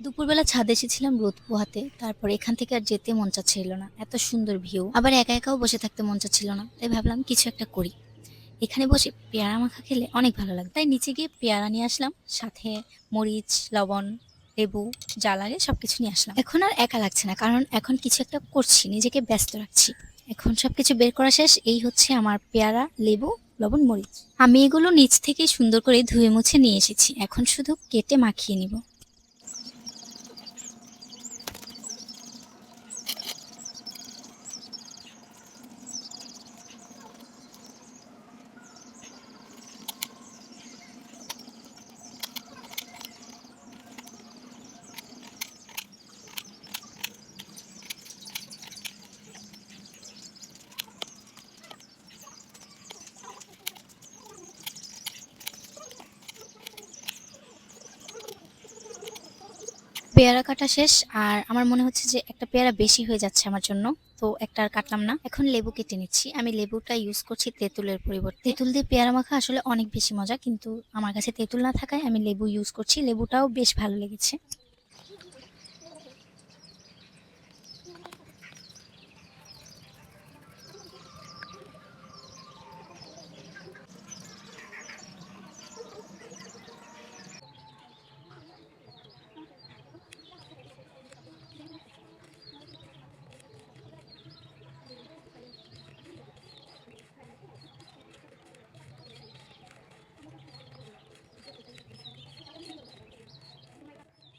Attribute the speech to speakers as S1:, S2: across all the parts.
S1: দুপুরবেলা ছাদে এসেছিলাম রোদ পোহাতে। তারপর এখান থেকে আর যেতে মন চাচ্ছিল না। এত সুন্দর ভিউ। আবার একা একাও বসে থাকতে মন চাচ্ছিল না। তাই ভাবলাম কিছু একটা করি। এখানে বসে পেয়ারা মাখা খেলে অনেক ভালো লাগে। তাই নিচে গিয়ে পেয়ারা নিয়ে আসলাম। সাথে মরিচ, লবণ, লেবু, যা লাগে সবকিছু নিয়ে আসলাম। এখন আর একা লাগছে না, কারণ এখন কিছু একটা করছি, নিজেকে ব্যস্ত রাখছি। এখন সবকিছু বের করা শেষ। এই হচ্ছে আমার পেয়ারা, লেবু, লবণ, মরিচ। আমি এগুলো নিচ থেকে সুন্দর করে ধুয়ে মুছে নিয়ে এসেছি। এখন শুধু কেটে মাখিয়ে নিব। পেয়ারা কাটা শেষ। আর আমার মনে হচ্ছে যে একটা পেয়ারা বেশি হয়ে যাচ্ছে আমার জন্য। তো একটা আর কাটলাম না। এখন লেবু কেটে নিচ্ছি। আমি লেবুটা ইউজ করছি তেঁতুলের পরিবর্তে। তেঁতুল দিয়ে পেয়ারা মাখা আসলে অনেক বেশি মজা, কিন্তু আমার কাছে তেঁতুল না থাকায় আমি লেবু ইউজ করছি। লেবুটাও বেশ ভালো লেগেছে।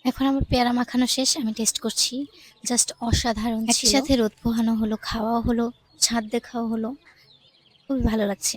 S1: এখন আমার পেয়ারা মাখানো শেষ। আমি টেস্ট করছি। জাস্ট অসাধারণ ছিল। একই সাথে রোদ পোহানো হলো, খাওয়াও হলো, ছাদ দেখাও হলো। খুবই ভালো লাগছে।